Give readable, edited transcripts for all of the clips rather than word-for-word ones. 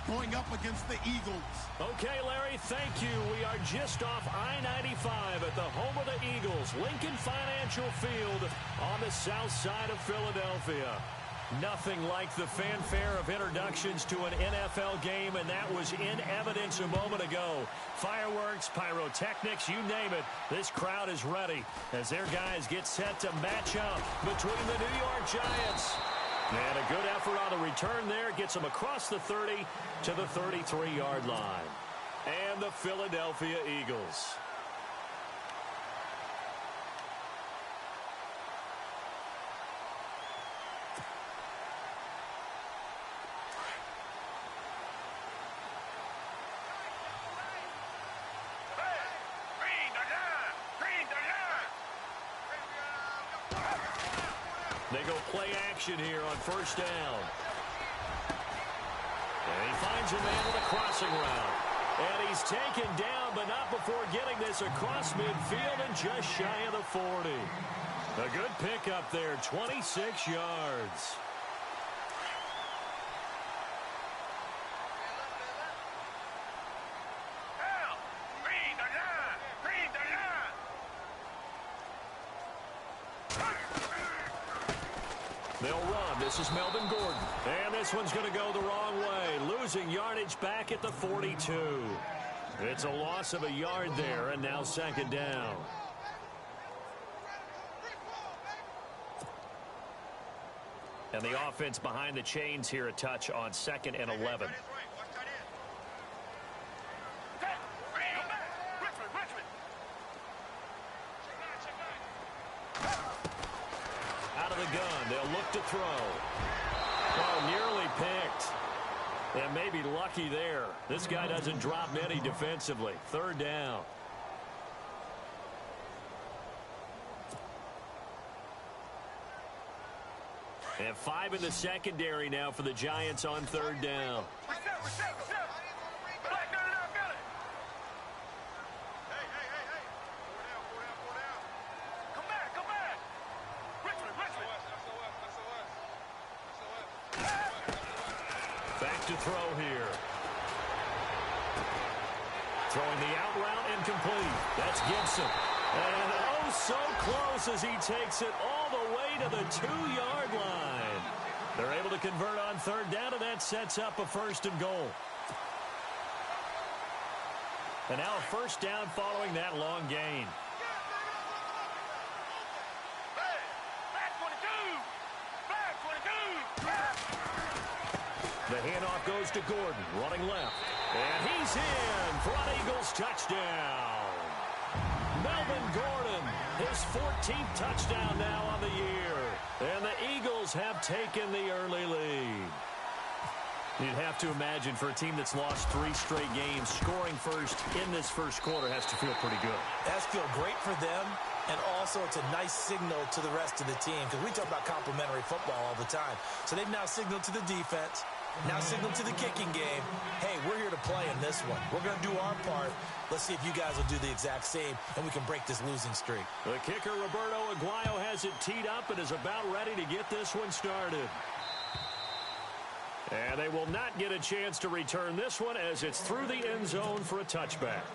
going up against the Eagles. Okay, Larry, thank you. We are just off I-95 at the home of the Eagles, Lincoln Financial Field on the south side of Philadelphia. Nothing like the fanfare of introductions to an NFL game, and that was in evidence a moment ago. Fireworks, pyrotechnics, you name it. This crowd is ready as their guys get set to match up between the New York Giants. And a good effort on the return there gets them across the 30 to the 33-yard line. And the Philadelphia Eagles. They go play action here on first down. And he finds a man with a crossing route. And he's taken down, but not before getting this across midfield and just shy of the 40. A good pickup there, 26 yards. They'll run. This is Melvin Gordon. And this one's going to go the wrong way. Losing yardage back at the 42. It's a loss of a yard there, and now second down. And the offense behind the chains here a touch on 2nd and 11. Gun. They'll look to throw. Oh, nearly picked. And maybe lucky there. This guy doesn't drop many defensively. Third down. And 5 in the secondary now for the Giants on third down. To throw here. Throwing the out route incomplete. That's Gibson. And oh, so close as he takes it all the way to the 2-yard line. They're able to convert on third down, and that sets up a first and goal. And now a first down following that long gain. The handoff goes to Gordon, running left. And he's in for an Eagles touchdown. Melvin Gordon, his 14th touchdown now on the year. And the Eagles have taken the early lead. You'd have to imagine for a team that's lost 3 straight games, scoring first in this first quarter has to feel pretty good. That's feel great for them. And also, it's a nice signal to the rest of the team because we talk about complementary football all the time. So they've now signaled to the defense, now signaled to the kicking game, hey, we're here to play in this one. We're going to do our part. Let's see if you guys will do the exact same, and we can break this losing streak. The kicker, Roberto Aguayo, has it teed up and is about ready to get this one started. And they will not get a chance to return this one as it's through the end zone for a touchback.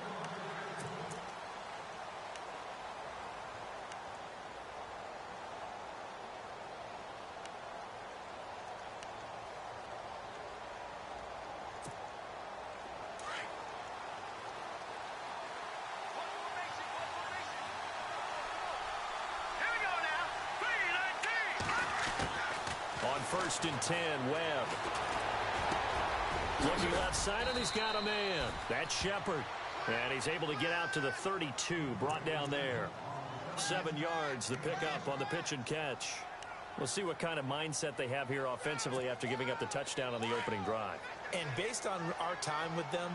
First and 10, Webb. Looking left side, and he's got a man. That's Shepard. And he's able to get out to the 32, brought down there. 7 yards, the pickup on the pitch and catch. We'll see what kind of mindset they have here offensively after giving up the touchdown on the opening drive. And based on our time with them,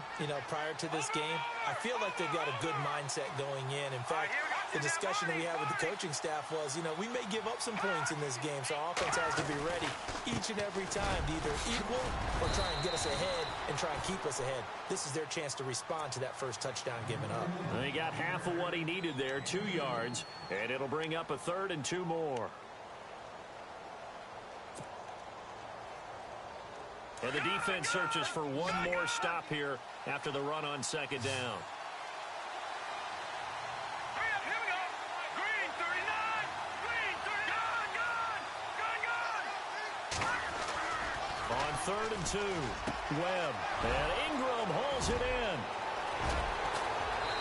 prior to this game, I feel like they've got a good mindset going in. In fact, the discussion we had with the coaching staff was, we may give up some points in this game, so our offense has to be ready each and every time to either equal or try and get us ahead and try and keep us ahead. This is their chance to respond to that first touchdown given up. He got half of what he needed there, 2 yards, and it'll bring up a 3rd and 2 more. And the defense searches for one more stop here after the run on second down. On 3rd and 2, Webb. And Ingram holds it in.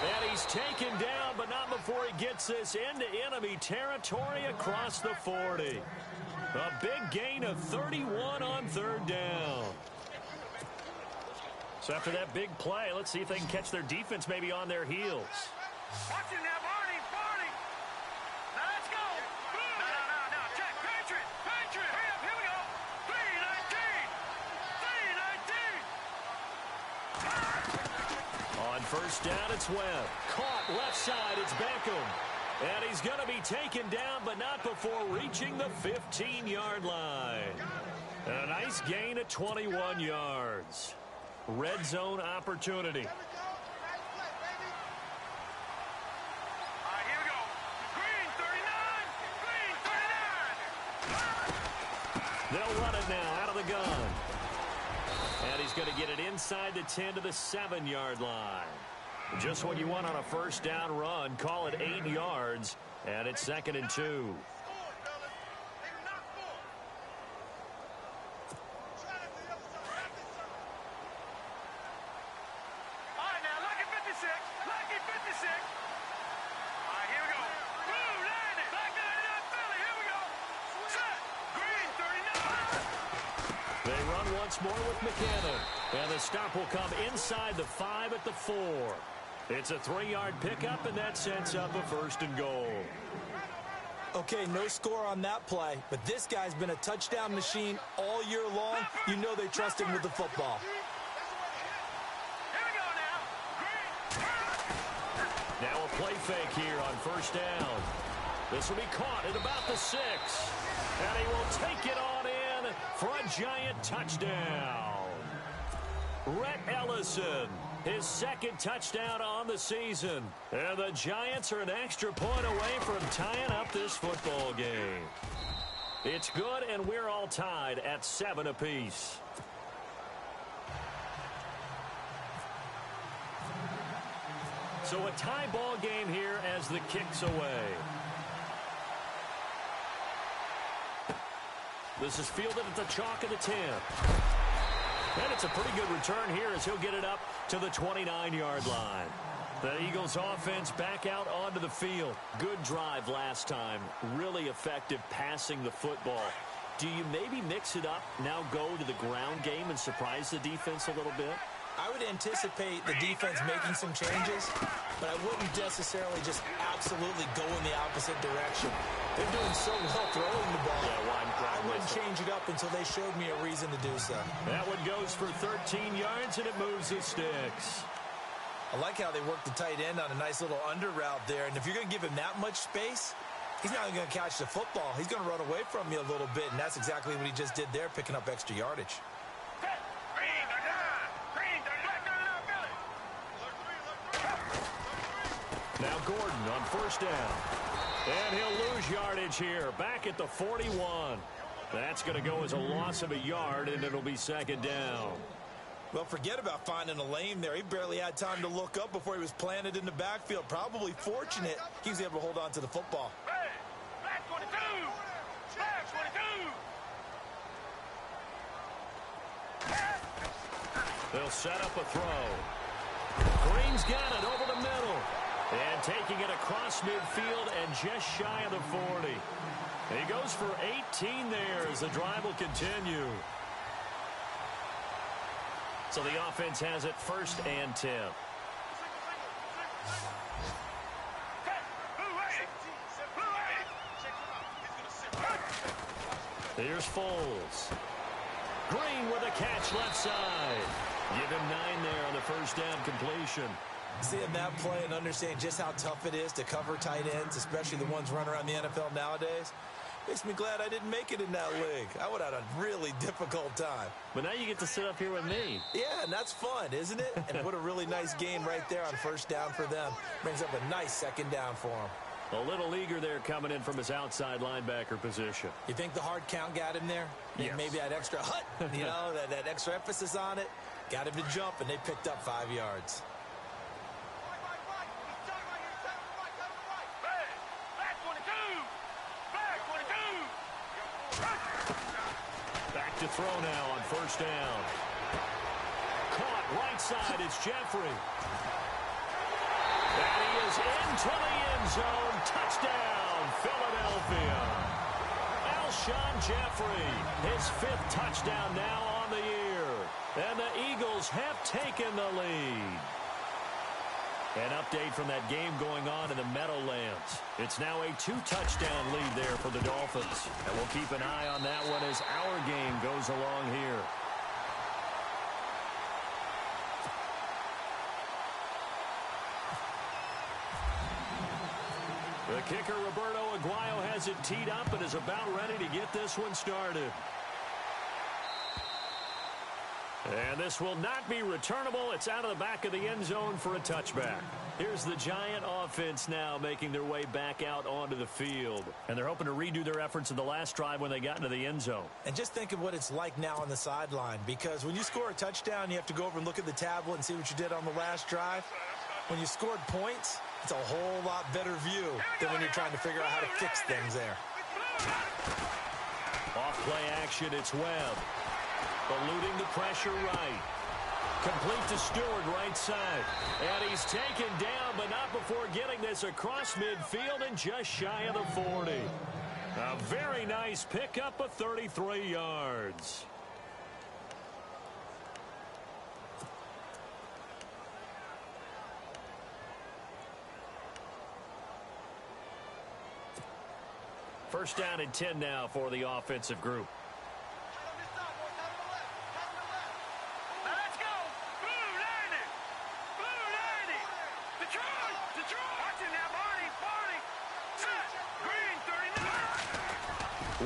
And he's taken down, but not before he gets this into enemy territory across the 40. A big gain of 31 on 3rd down. So after that big play, let's see if they can catch their defense maybe on their heels. Watch it now, Barney. Now let's go. No. Check. Patriot. Hurry up. Here we go. 3-19. On 1st down, it's Webb. Caught left side, it's Beckham. And he's going to be taken down, but not before reaching the 15-yard line. And a nice gain of 21 yards. Red zone opportunity. All right, here we go. Green 39. They'll run it now out of the gun. And he's going to get it inside the 10 to the 7-yard line. Just what you want on a 1st down run. Call it 8 yards. And it's 2nd and 2. More with McKinnon. And the stop will come inside the 5 at the 4. It's a 3-yard pickup, and that sets up a 1st and goal. Okay, no score on that play, but this guy's been a touchdown machine all year long. You know they trust him with the football. Now a play fake here on 1st down. This will be caught at about the 6. And he will take it on in for a giant touchdown. Rhett Ellison, his 2nd touchdown on the season. And the Giants are an extra point away from tying up this football game. It's good, and we're all tied at 7 apiece. So a tie ball game here as the kick's away. This is fielded at the chalk of the 10. And it's a pretty good return here as he'll get it up to the 29-yard line. The Eagles offense back out onto the field. Good drive last time. Really effective passing the football. Do you maybe mix it up, now go to the ground game and surprise the defense a little bit? I would anticipate the defense making some changes, but I wouldn't necessarily just absolutely go in the opposite direction. They're doing so well throwing the ball. I wouldn't change it up until they showed me a reason to do so. That one goes for 13 yards, and it moves the sticks. I like how they work the tight end on a nice little under route there, and if you're going to give him that much space, he's not going to catch the football. He's going to run away from you a little bit, and that's exactly what he just did there, picking up extra yardage. Now Gordon on 1st down. And he'll lose yardage here. Back at the 41. That's going to go as a loss of a yard, and it'll be 2nd down. Well, forget about finding a lane there. He barely had time to look up before he was planted in the backfield. Probably fortunate he was able to hold on to the football. Hey, back 22. Back 22. They'll set up a throw. Green's got it over the middle. And taking it across midfield and just shy of the 40. He goes for 18 there as the drive will continue. So the offense has it 1st and 10. Here's Foles. Green with a catch left side. Give him 9 there on the 1st down completion. Seeing that play and understanding just how tough it is to cover tight ends, especially the ones running around the NFL nowadays, makes me glad I didn't make it in that league. I would have had a really difficult time. But now you get to sit up here with me. Yeah, and that's fun, isn't it? And what a really nice gain right there on 1st down for them. Brings up a nice 2nd down for them. A little eager there coming in from his outside linebacker position. You think the hard count got him there? Yes. Maybe that extra hut, that extra emphasis on it, got him to jump, and they picked up 5 yards. Back to throw now on first down. Caught right side, it's Jeffrey. And he is into the end zone. Touchdown, Philadelphia. Alshon Jeffrey, his 5th touchdown now on the year. And the Eagles have taken the lead. An update from that game going on in the Meadowlands. It's now a 2-touchdown lead there for the Dolphins. And we'll keep an eye on that one as our game goes along here. The kicker, Roberto Aguayo, has it teed up and is about ready to get this one started. And this will not be returnable. It's out of the back of the end zone for a touchback. Here's the Giant offense now making their way back out onto the field. And they're hoping to redo their efforts in the last drive when they got into the end zone. And just think of what it's like now on the sideline, because when you score a touchdown, you have to go over and look at the tablet and see what you did on the last drive. When you scored points, it's a whole lot better view than when you're trying to figure out how to fix things there. Off play action, it's Webb. Eluding the pressure right. Complete to Stewart right side. And he's taken down, but not before getting this across midfield and just shy of the 40. A very nice pickup of 33 yards. First down and 10 now for the offensive group.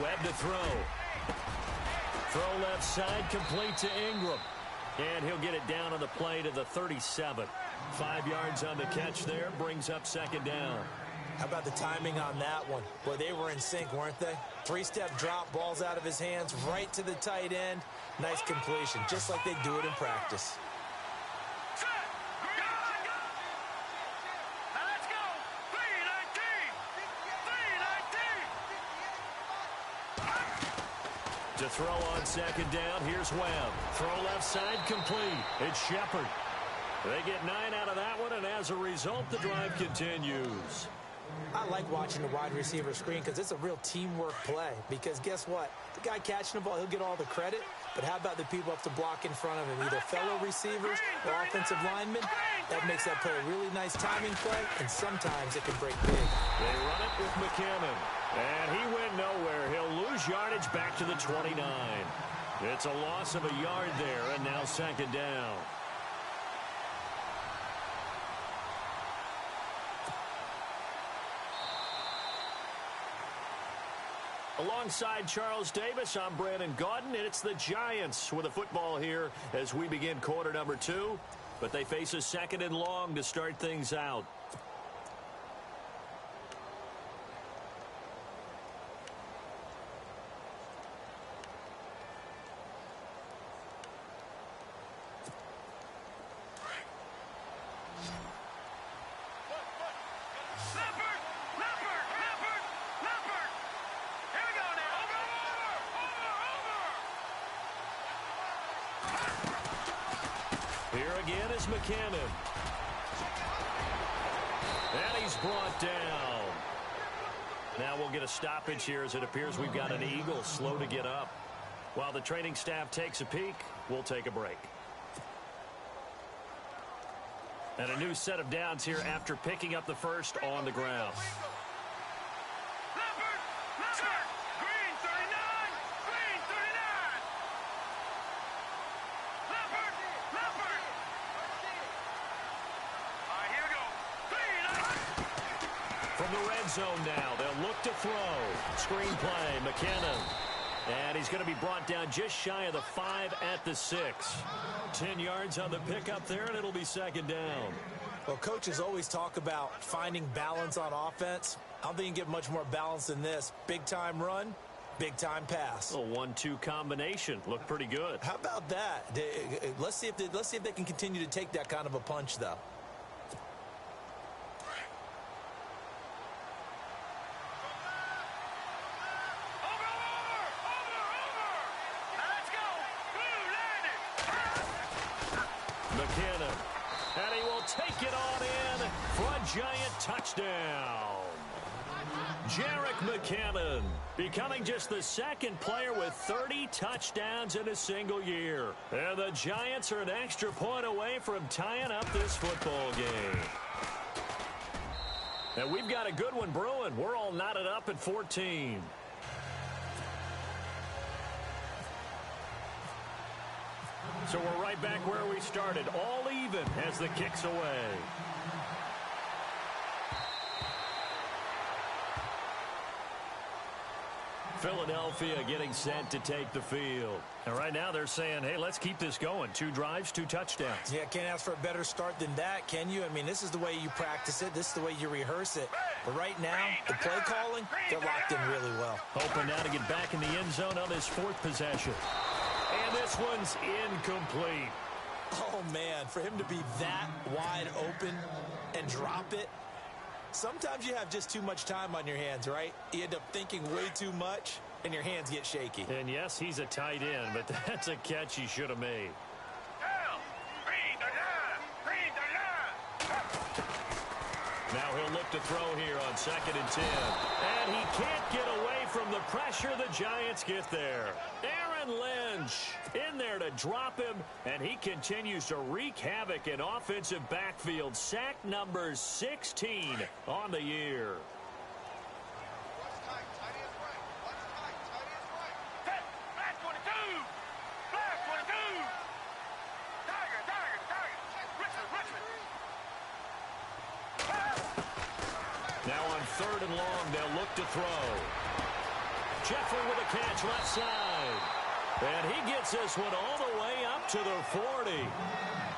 Webb to throw. Throw left side, complete to Ingram. And he'll get it down on the play to the 37. 5 yards on the catch there, brings up second down. How about the timing on that one? Boy, they were in sync, weren't they? 3-step drop, ball's out of his hands, right to the tight end. Nice completion, just like they do it in practice. To throw on second down, here's Webb. Throw left side, complete. It's Shepard. They get 9 out of that one, and as a result, the drive continues. I like watching the wide receiver screen because it's a real teamwork play. Because guess what? The guy catching the ball, he'll get all the credit. But how about the people up to block in front of him? Either fellow receivers or offensive linemen. That makes that play a really nice timing play, and sometimes it can break big. They run it with McKinnon. And he went nowhere. He'll lose yardage back to the 29. It's a loss of a yard there, and now second down. Alongside Charles Davis, I'm Brandon Gaudin, and it's the Giants with a football here as we begin quarter number 2. But they face a second and long to start things out. Here again is McKinnon. And he's brought down. Now we'll get a stoppage here as it appears we've got an Eagle slow to get up. While the training staff takes a peek, we'll take a break. And a new set of downs here after picking up the first on the ground. From the red zone now, they'll look to throw. Screen play, McKinnon. And he's going to be brought down just shy of the 5 at the 6. 10 yards on the pickup there, and it'll be second down. Well, coaches always talk about finding balance on offense. I don't think you can get much more balance than this. Big-time run, big-time pass. A 1-2 combination. Looked pretty good. How about that? Let's see if they can continue to take that kind of a punch, though. McKinnon, and he will take it on in for a giant touchdown. Jerick McKinnon becoming just the second player with 30 touchdowns in a single year. And the Giants are an extra point away from tying up this football game. And we've got a good one brewing. We're all knotted up at 14. So we're right back where we started, all even as the kick's away. Philadelphia getting set to take the field. And right now they're saying, hey, let's keep this going. 2 drives, 2 touchdowns. Yeah, can't ask for a better start than that, can you? I mean, this is the way you practice it. This is the way you rehearse it. But right now, the play calling, they're locked in really well. Hoping now to get back in the end zone on his 4th possession. And this one's incomplete. Oh, man, for him to be that wide open and drop it. Sometimes you have just too much time on your hands, right? You end up thinking way too much, and your hands get shaky. And, yes, he's a tight end, but that's a catch he should have made. Now he'll look to throw here on 2nd and 10. And he can't get away from the pressure. The Giants get there. Aaron Lynch in there to drop him, and he continues to wreak havoc in offensive backfield. Sack number 16 on the year. Now on 3rd and long, they'll look to throw. Jeffrey with a catch left side. And he gets this one all the way up to the 40.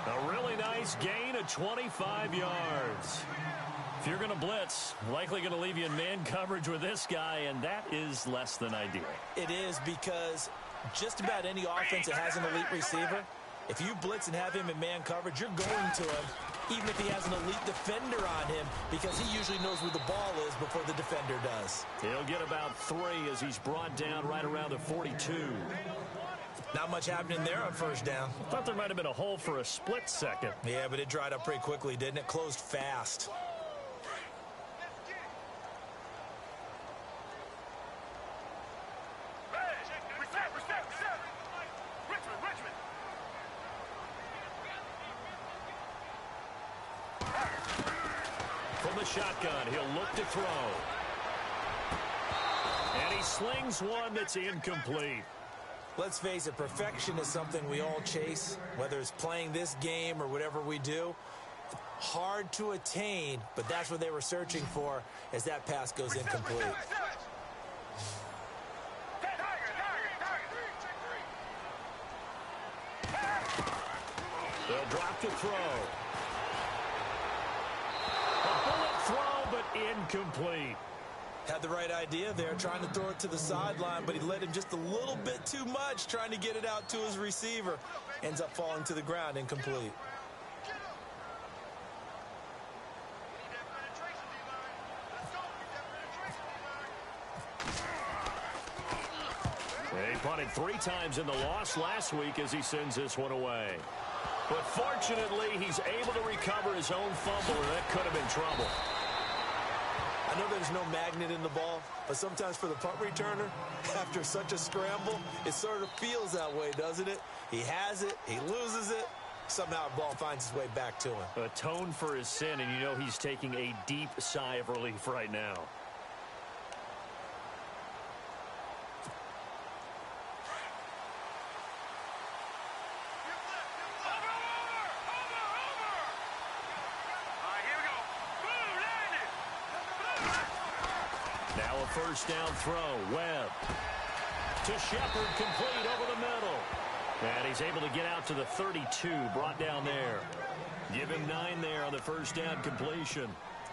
A really nice gain of 25 yards. If you're going to blitz, likely going to leave you in man coverage with this guy, and that is less than ideal. It is, because just about any offense that has an elite receiver, if you blitz and have him in man coverage, you're going to him, even if he has an elite defender on him, because he usually knows where the ball is before the defender does. He'll get about 3 as he's brought down right around the 42. Not much happening there on 1st down. Thought there might have been a hole for a split second. Yeah, but it dried up pretty quickly, didn't it? Closed fast. From the shotgun, he'll look to throw. And he slings one that's incomplete. Let's face it, perfection is something we all chase, whether it's playing this game or whatever we do. Hard to attain, but that's what they were searching for as that pass goes incomplete. They'll drop to throw. A bullet throw, but incomplete. Had the right idea there, trying to throw it to the sideline, but he led him just a little bit too much, trying to get it out to his receiver. Ends up falling to the ground, incomplete. He punted 3 times in the loss last week as he sends this one away. But fortunately, he's able to recover his own fumble, and that could have been trouble. I know there's no magnet in the ball, but sometimes for the punt returner, after such a scramble, it sort of feels that way, doesn't it? He has it, he loses it, somehow the ball finds its way back to him. Atone for his sin, and you know he's taking a deep sigh of relief right now. Now a 1st down throw. Webb to Shepard, complete over the middle. And he's able to get out to the 32, brought down there. Give him 9 there on the 1st down completion.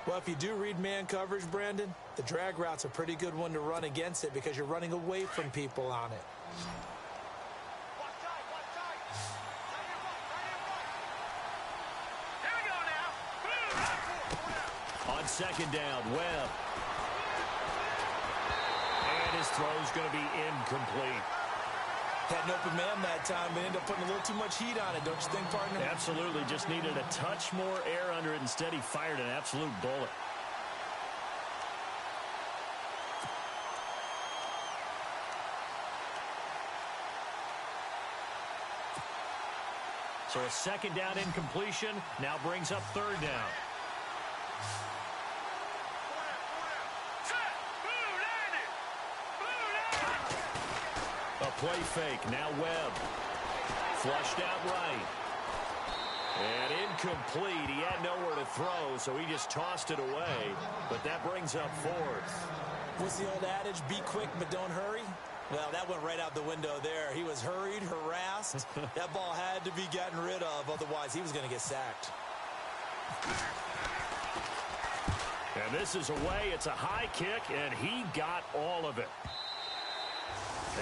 Well, if you do read man coverage, Brandon, the drag route's a pretty good one to run against it because you're running away from people on it. Here we go now. On second down, Webb. And his throw's going to be incomplete. Had an open man that time, but ended up putting a little too much heat on it, don't you think, partner? Absolutely. Just needed a touch more air under it. Instead, he fired an absolute bullet. So a second down incompletion now brings up third down. A play fake. Now Webb. Flushed out right. And incomplete. He had nowhere to throw, so he just tossed it away. But that brings up fourth. What's the old adage? Be quick, but don't hurry? Well, that went right out the window there. He was hurried, harassed. That ball had to be gotten rid of, otherwise he was going to get sacked. And this is away. It's a high kick, and he got all of it.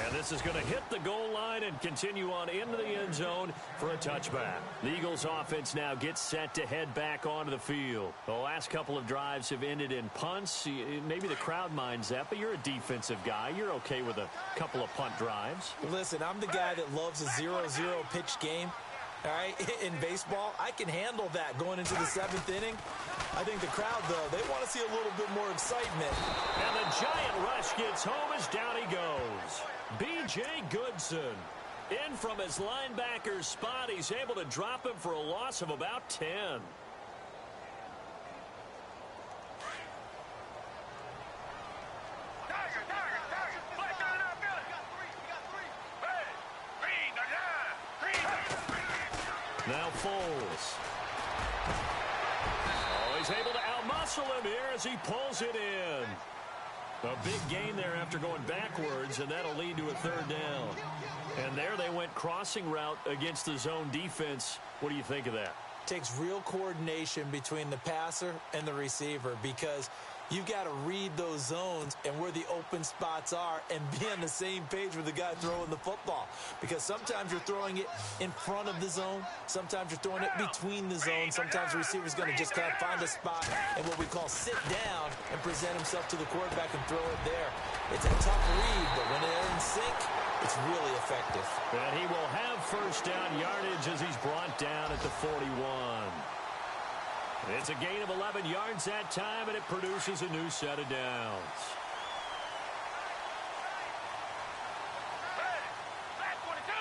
And this is going to hit the goal line and continue on into the end zone for a touchback. The Eagles offense now gets set to head back onto the field. The last couple of drives have ended in punts. Maybe the crowd minds that, but you're a defensive guy. You're okay with a couple of punt drives. Listen, I'm the guy that loves a 0-0 pitch game. All right, in baseball, I can handle that going into the seventh inning. I think the crowd, though, they want to see a little bit more excitement. And the giant rush gets home as down he goes. B.J. Goodson, in from his linebacker's spot. He's able to drop him for a loss of about 10. Now Foles. Oh, he's able to outmuscle him here as he pulls it in. A big gain there after going backwards, and that'll lead to a third down. And there they went crossing route against the zone defense. What do you think of that? Takes real coordination between the passer and the receiver because you've got to read those zones and where the open spots are and be on the same page with the guy throwing the football. Because sometimes you're throwing it in front of the zone. Sometimes you're throwing it between the zones. Sometimes the receiver's going to just kind of find a spot and what we call sit down and present himself to the quarterback and throw it there. It's a tough read, but when they're in sync, it's really effective. And he will have first down yardage as he's brought down at the 41. It's a gain of 11 yards that time, and it produces a new set of downs. Back 22!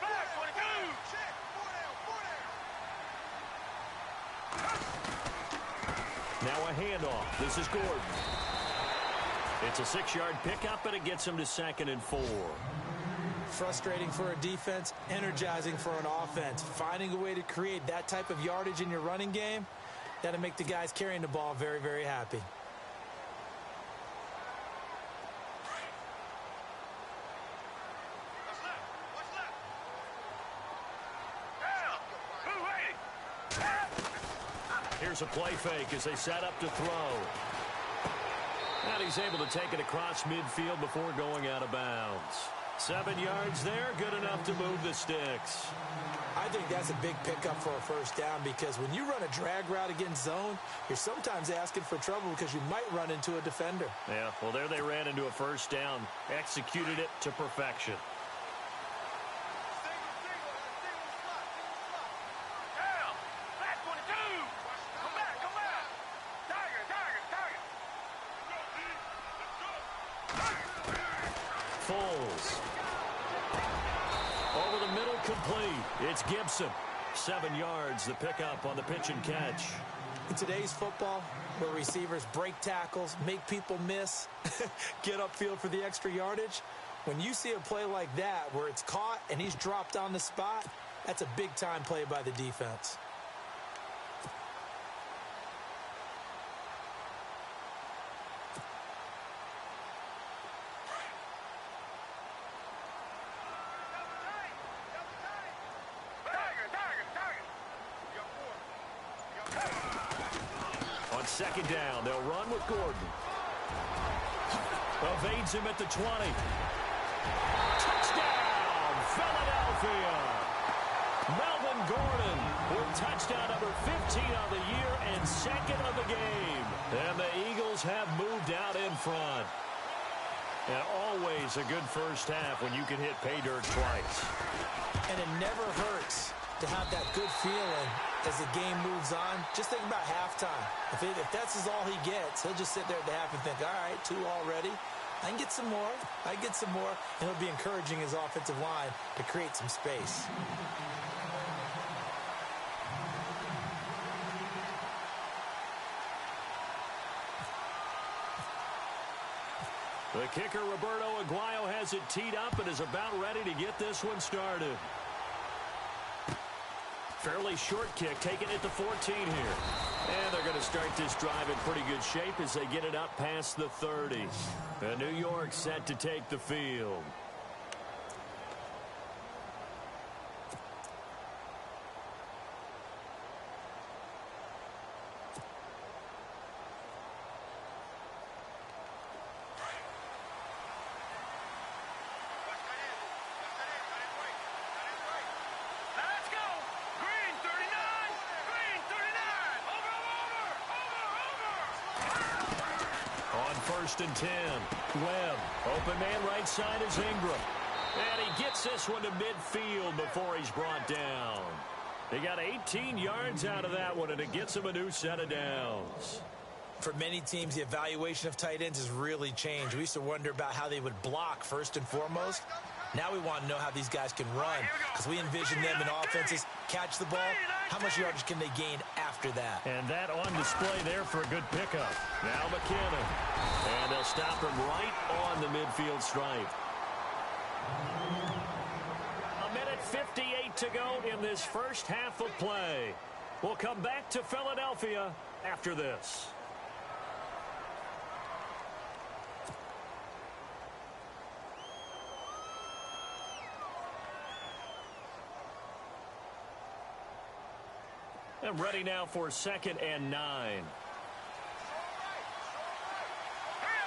Back 22! Now a handoff. This is Gordon. It's a 6-yard pickup, and it gets him to 2nd and 4. Frustrating for a defense, energizing for an offense. Finding a way to create that type of yardage in your running game, that'll make the guys carrying the ball very, very happy. Here's a play fake as they set up to throw. And he's able to take it across midfield before going out of bounds. 7 yards there, good enough to move the sticks. I think that's a big pickup for a first down because when you run a drag route against zone, you're sometimes asking for trouble because you might run into a defender. Yeah, well, there they ran into a first down. Executed it to perfection. Foles. Over the middle, complete. It's Gibson. 7 yards, the pickup on the pitch and catch. In today's football, where receivers break tackles, make people miss, get upfield for the extra yardage, when you see a play like that where it's caught and he's dropped on the spot, that's a big-time play by the defense. On second down, they'll run with Gordon. Evades him at the 20. Touchdown, Philadelphia. Melvin Gordon with touchdown number 15 on the year and second of the game. And the Eagles have moved out in front. And always a good first half when you can hit pay dirt twice. And it never hurts to have that good feeling as the game moves on. Just think about halftime. If that's all he gets, he'll just sit there at the half and think, all right, 2 already. I can get some more. I can get some more. And he'll be encouraging his offensive line to create some space. The kicker, Roberto Aguayo, has it teed up and is about ready to get this one started. Fairly short kick, taking it to 14 here. And they're going to start this drive in pretty good shape as they get it up past the 30. And New York set to take the field. First and 10. Webb. Open man right side is Ingram. And he gets this one to midfield before he's brought down. He got 18 yards out of that one, and it gets him a new set of downs. For many teams, the evaluation of tight ends has really changed. We used to wonder about how they would block first and foremost. Now we want to know how these guys can run, because we envision them in offenses catch the ball. How much yardage can they gain after that? And that on display there for a good pickup. Now McKinnon. And they'll stop him right on the midfield stripe. 1:58 to go in this first half of play. We'll come back to Philadelphia after this. And ready now for 2nd and 9.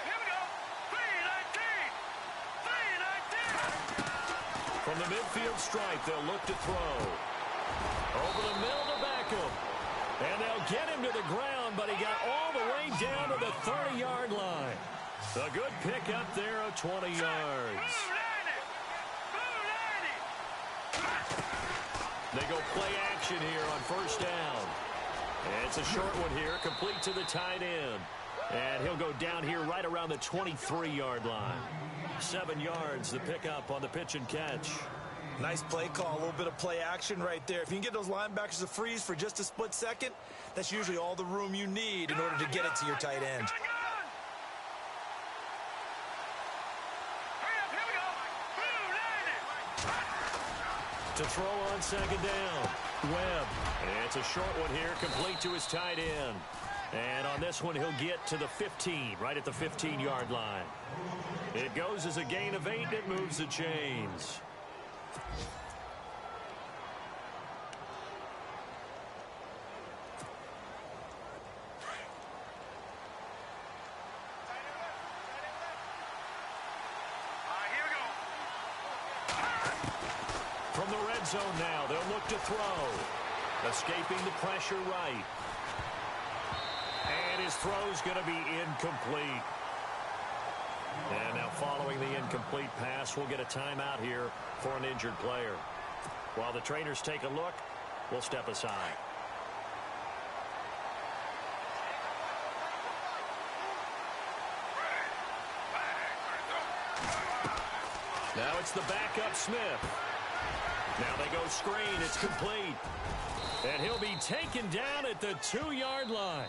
Here we go. 3-19. 3-19. From the midfield stripe, they'll look to throw. Over the middle to Beckham. And they'll get him to the ground, but he got all the way down to the 30-yard line. A good pickup there of 20 yards. They go play action here on first down. And it's a short one here, complete to the tight end. And he'll go down here right around the 23-yard line. 7 yards, the pickup on the pitch and catch. Nice play call, a little bit of play action right there. If you can get those linebackers to freeze for just a split second, that's usually all the room you need in order to get it to your tight end. To throw on second down. Webb. And it's a short one here, complete to his tight end. And on this one, he'll get to the 15, right at the 15-yard line. It goes as a gain of 8, and it moves the chains. From the red zone now, they'll look to throw. Escaping the pressure right. And his throw's going to be incomplete. And now following the incomplete pass, we'll get a timeout here for an injured player. While the trainers take a look, we'll step aside. Now it's the backup Smith. Now they go screen. It's complete. And he'll be taken down at the 2-yard line.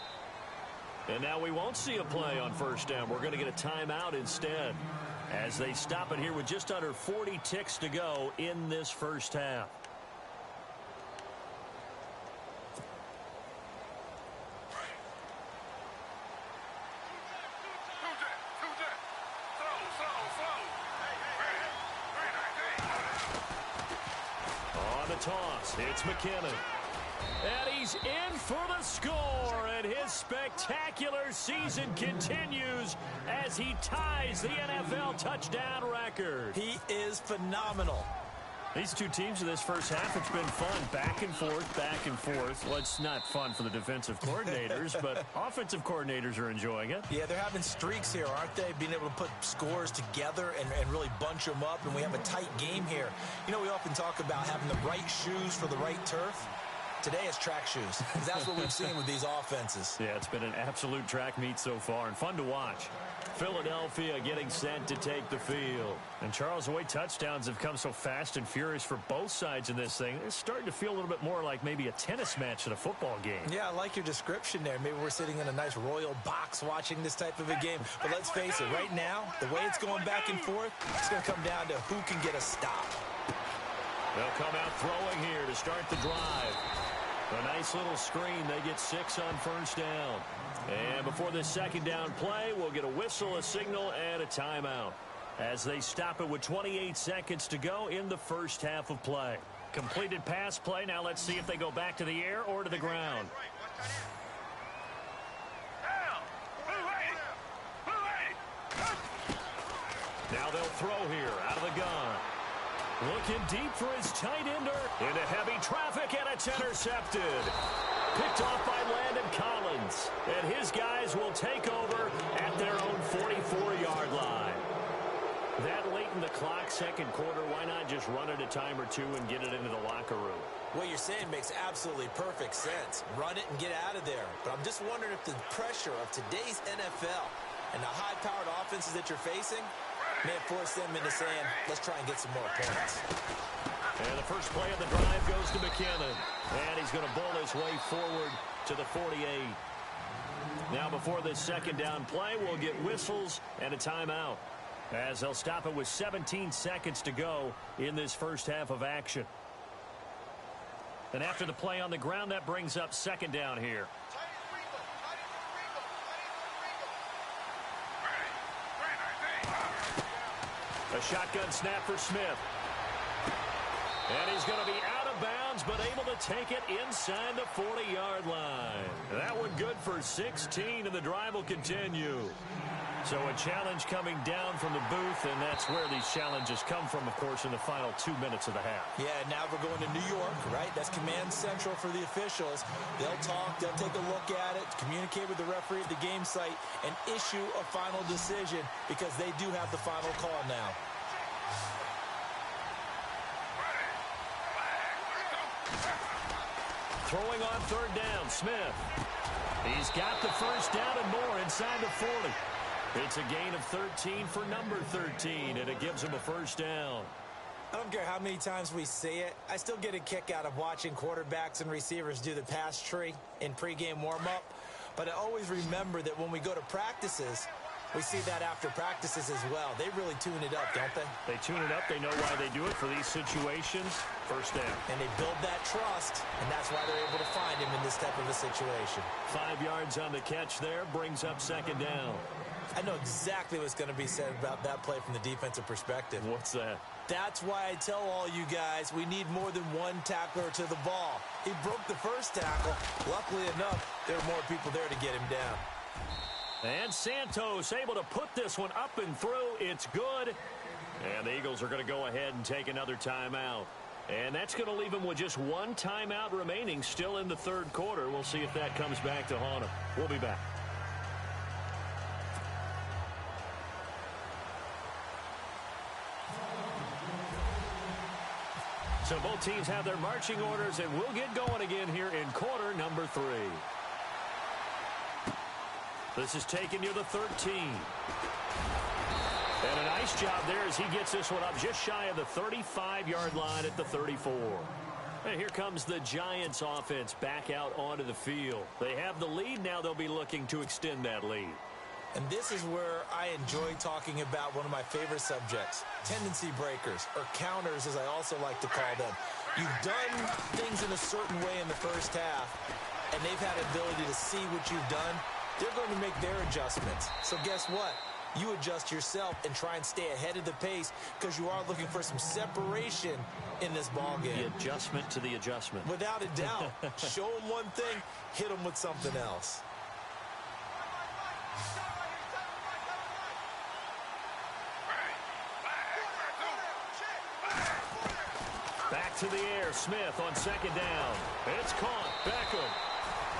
And now we won't see a play on first down. We're going to get a timeout instead as they stop it here with just under 40 ticks to go in this first half. On the toss, it's McKinnon. And he's in for the score, and his spectacular season continues as he ties the NFL touchdown record. He is phenomenal. These two teams in this first half, it's been fun. Back and forth, back and forth. Well, it's not fun for the defensive coordinators, but offensive coordinators are enjoying it. Yeah, they're having streaks here, aren't they? Being able to put scores together and really bunch them up, and we have a tight game here. You know, we often talk about having the right shoes for the right turf. Today it's track shoes. That's what we've seen with these offenses. Yeah, it's been an absolute track meet so far and fun to watch. Philadelphia getting set to take the field. And Charles, the way touchdowns have come so fast and furious for both sides in this thing, it's starting to feel a little bit more like maybe a tennis match than a football game. Yeah, I like your description there. Maybe we're sitting in a nice royal box watching this type of a game. But let's face it, right now, the way it's going back and forth, it's going to come down to who can get a stop. They'll come out throwing here to start the drive. A nice little screen. They get 6 on first down. And before this second down play, we'll get a whistle, a signal, and a timeout as they stop it with 28 seconds to go in the first half of play. Completed pass play. Now let's see if they go back to the air or to the ground. Now they'll throw here out of the gun. Looking deep for his tight ender. Into heavy traffic, and it's intercepted. Picked off by Landon Collins. And his guys will take over at their own 44-yard line. That late in the clock, second quarter, why not just run it a time or two and get it into the locker room? What you're saying makes absolutely perfect sense. Run it and get out of there. But I'm just wondering if the pressure of today's NFL and the high-powered offenses that you're facing may force them into saying, let's try and get some more points. And the first play of the drive goes to McKinnon. And he's going to bowl his way forward to the 48. Now before this second down play, we'll get whistles and a timeout, as they'll stop it with 17 seconds to go in this first half of action. And after the play on the ground, that brings up second down here. A shotgun snap for Smith. And he's going to be out of bounds, but able to take it inside the 40-yard line. That one good for 16, and the drive will continue. So a challenge coming down from the booth, and that's where these challenges come from, of course, in the final 2 minutes of the half. Yeah, now we're going to New York, right? That's command central for the officials. They'll talk, they'll take a look at it, communicate with the referee at the game site, and issue a final decision because they do have the final call now. Throwing on third down, Smith. He's got the first down and more inside the 40. It's a gain of 13 for number 13, and it gives him a first down. I don't care how many times we say it, I still get a kick out of watching quarterbacks and receivers do the pass tree in pregame warm-up. But I always remember that when we go to practices, we see that after practices as well. They really tune it up, don't they? They tune it up. They know why they do it for these situations. First down. And they build that trust, and that's why they're able to find him in this type of a situation. 5 yards on the catch there, brings up second down. I know exactly what's going to be said about that play from the defensive perspective. What's that? That's why I tell all you guys we need more than one tackler to the ball. He broke the first tackle. Luckily enough, there were more people there to get him down. And Santos able to put this one up and through. It's good. And the Eagles are going to go ahead and take another timeout. And that's going to leave them with just one timeout remaining still in the third quarter. We'll see if that comes back to haunt them. We'll be back. So both teams have their marching orders, and we'll get going again here in quarter number 3. This is taken near the 13. And a nice job there as he gets this one up just shy of the 35-yard line at the 34. And here comes the Giants offense back out onto the field. They have the lead. Now they'll be looking to extend that lead. And this is where I enjoy talking about one of my favorite subjects, tendency breakers, or counters as I also like to call them. You've done things in a certain way in the first half, and they've had the ability to see what you've done. They're going to make their adjustments. So guess what? You adjust yourself and try and stay ahead of the pace because you are looking for some separation in this ball game. The adjustment to the adjustment. Without a doubt. Show them one thing, hit them with something else. to the air. Smith on second down. It's caught. Beckham.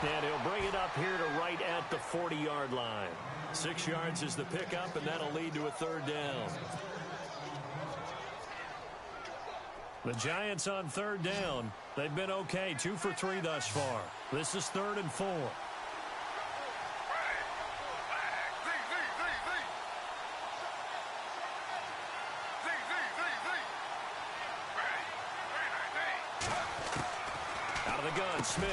And he'll bring it up here to right at the 40-yard line. 6 yards is the pickup, and that'll lead to a third down. The Giants on third down. They've been okay, 2 for 3 thus far. This is 3rd and 4. Out of the gun, Smith.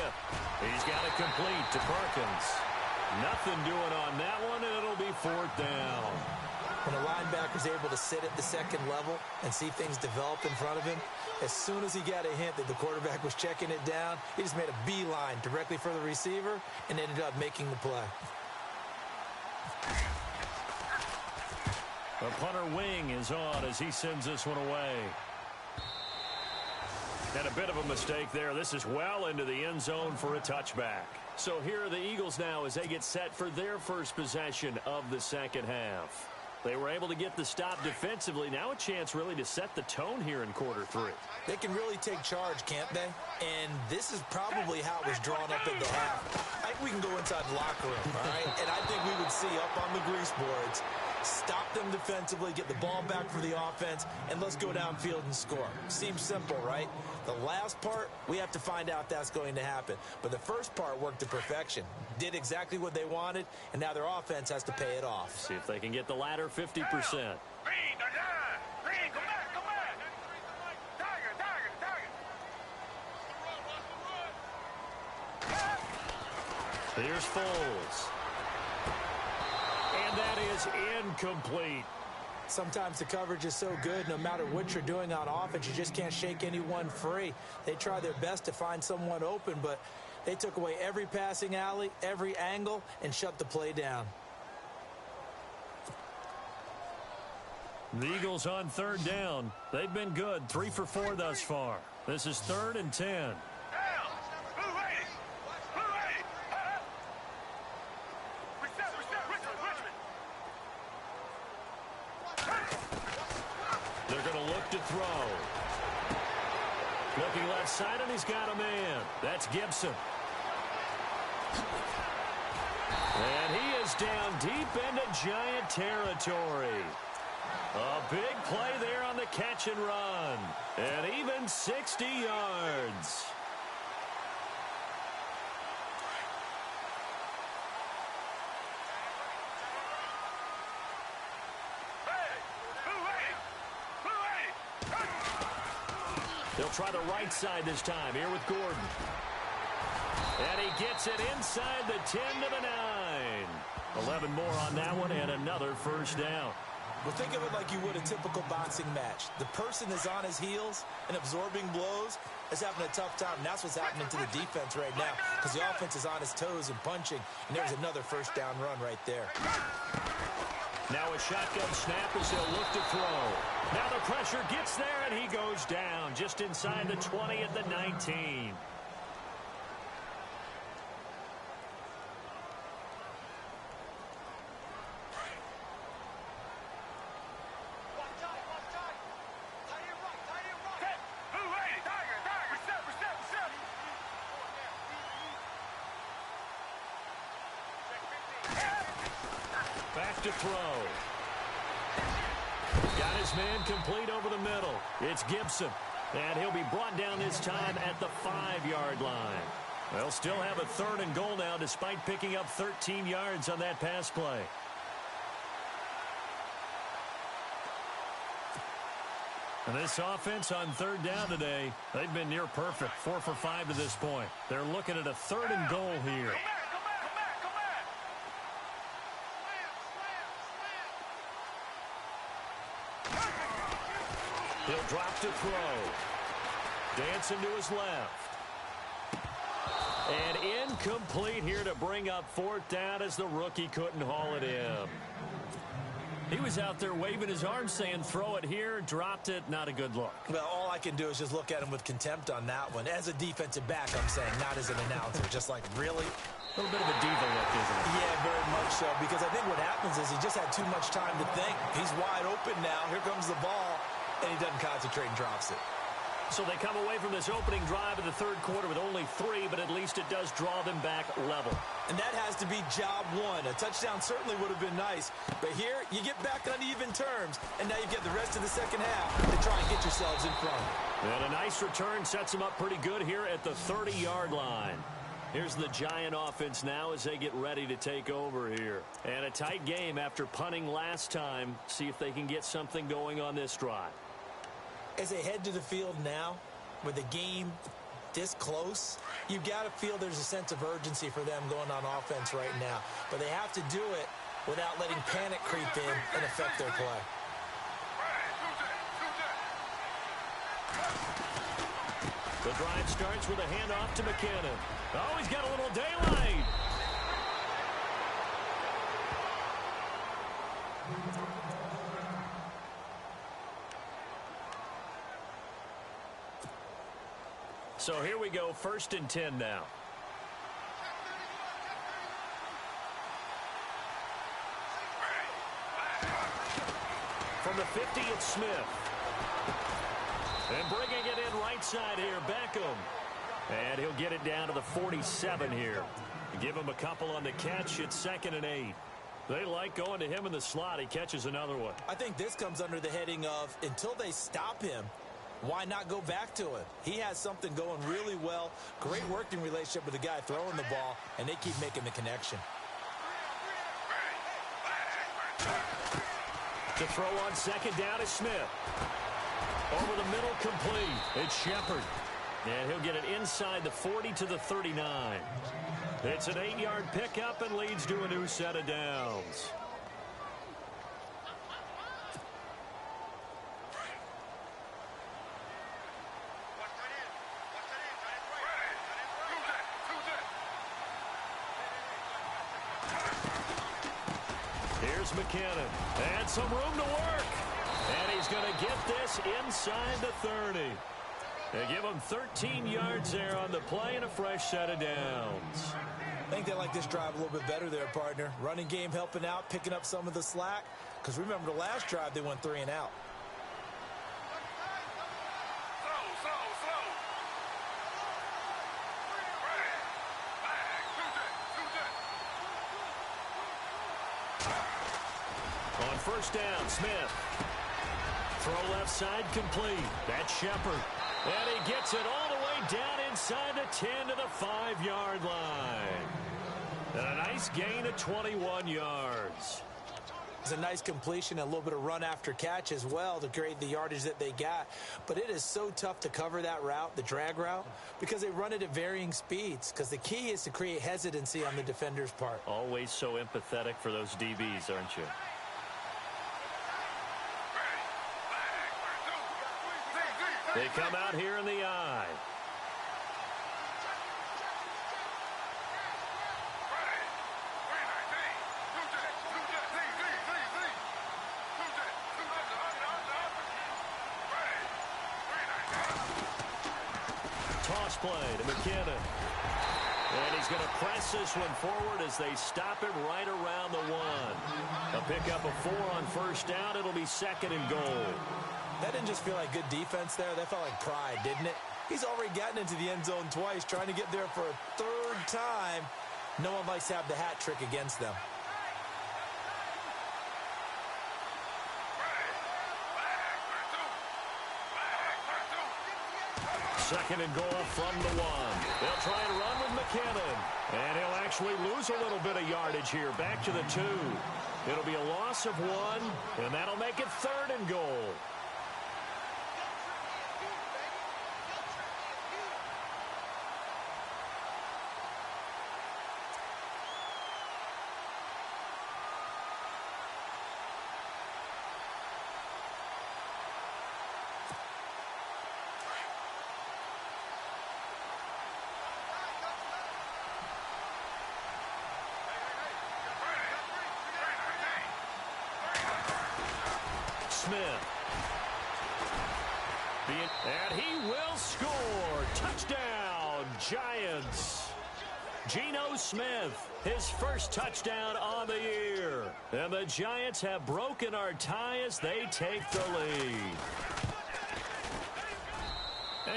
He's got it complete to Perkins. Nothing doing on that one, and it'll be 4th down. When a linebacker's able to sit at the second level and see things develop in front of him, as soon as he got a hint that the quarterback was checking it down, he just made a beeline directly for the receiver and ended up making the play. The punter wing is on as he sends this one away. And a bit of a mistake there. This is well into the end zone for a touchback. So here are the Eagles now as they get set for their first possession of the second half. They were able to get the stop defensively. Now a chance really to set the tone here in quarter 3. They can really take charge, can't they? And this is probably how it was drawn up in the half. I think we can go inside the locker room, all right? And I think we would see up on the grease boards, stop them defensively, get the ball back for the offense, and let's go downfield and score. Seems simple, right? The last part, we have to find out that's going to happen. But the first part worked to perfection. Did exactly what they wanted, and now their offense has to pay it off. See if they can get the latter 50%. Here's Foles. And that is incomplete. Sometimes the coverage is so good, no matter what you're doing on offense, you just can't shake anyone free. They try their best to find someone open, but they took away every passing alley, every angle, and shut the play down. The Eagles on third down. They've been good, 3 for 4 thus far. This is 3rd and 10. They're going to look to throw. Looking left side, and he's got a man. That's Gibson. And he is down deep into Giant territory. A big play there on the catch and run. And even 60 yards. They'll try the right side this time here with Gordon. And he gets it inside the 10 to the 9. 11 more on that one and another first down. Well, think of it like you would a typical boxing match. The person is on his heels and absorbing blows is having a tough time. And that's what's happening to the defense right now because the offense is on his toes and punching. And there's another first down run right there. Now a shotgun snap as they'll look to throw. Now the pressure gets there, and he goes down just inside the 20 at the 19. Back to throw. Got his man complete over the middle. It's Gibson. And he'll be brought down this time at the 5-yard line. They'll still have a 3rd and goal now despite picking up 13 yards on that pass play. And this offense on third down today, they've been near perfect. 4 for 5 to this point. They're looking at a 3rd and goal here. He'll drop to throw. Dancing to his left. And incomplete here to bring up 4th down as the rookie couldn't haul it in. He was out there waving his arms saying throw it here, dropped it, not a good look. Well, all I can do is just look at him with contempt on that one. As a defensive back, I'm saying, not as an announcer. Just like, really? A little bit of a diva look, isn't it? Yeah, very much so, because I think what happens is he just had too much time to think. He's wide open now. Here comes the ball, and he doesn't concentrate and drops it. So they come away from this opening drive in the third quarter with only 3, but at least it does draw them back level. And that has to be job one. A touchdown certainly would have been nice. But here, you get back on even terms, and now you get the rest of the second half to try and get yourselves in front. And a nice return sets them up pretty good here at the 30-yard line. Here's the Giant offense now as they get ready to take over here. And a tight game after punting last time. See if they can get something going on this drive. As they head to the field now, with the game this close, you've got to feel there's a sense of urgency for them going on offense right now. But they have to do it without letting panic creep in and affect their play. The drive starts with a handoff to McKinnon. Oh, he's got a little daylight. So here we go, 1st and 10 now. From the 50, it's Smith. And bringing it in right side here, Beckham. And he'll get it down to the 47 here. Give him a couple on the catch. It's 2nd and 8. They like going to him in the slot. He catches another one. I think this comes under the heading of until they stop him, why not go back to him? He has something going really well. Great working relationship with the guy throwing the ball, and they keep making the connection. To throw on 2nd down is Smith. Over the middle, complete. It's Shepard. And he'll get it inside the 40 to the 39. It's an 8-yard pickup and leads to a new set of downs. Here's McKinnon. And some room to work. And he's going to get this inside the 30. They give him 13 yards there on the play and a fresh set of downs. I think they like this drive a little bit better there, partner. Running game helping out, picking up some of the slack. Because remember the last drive, they went 3 and out. On 1st down, Smith. Throw left side complete. That's Shepard. And he gets it all the way down inside the 10 to the 5-yard line. And a nice gain of 21 yards. It's a nice completion, a little bit of run after catch as well to create the yardage that they got. But it is so tough to cover that route, the drag route, because they run it at varying speeds. Because the key is to create hesitancy on the defender's part. Always so empathetic for those DBs, aren't you? They come out here in the I. Toss play to McKinnon. And he's going to press this one forward as they stop him right around the 1. A pickup of 4 on 1st down. It'll be 2nd and goal. That didn't just feel like good defense there. That felt like pride, didn't it? He's already gotten into the end zone twice, trying to get there for a 3rd time. No one likes to have the hat trick against them. Second and goal from the 1. They'll try and run with McKinnon. And he'll actually lose a little bit of yardage here. Back to the 2. It'll be a loss of 1, and that'll make it 3rd and goal. Smith. And he will score. Touchdown, Giants. Geno Smith, his first touchdown on the year. And the Giants have broken our tie as they take the lead.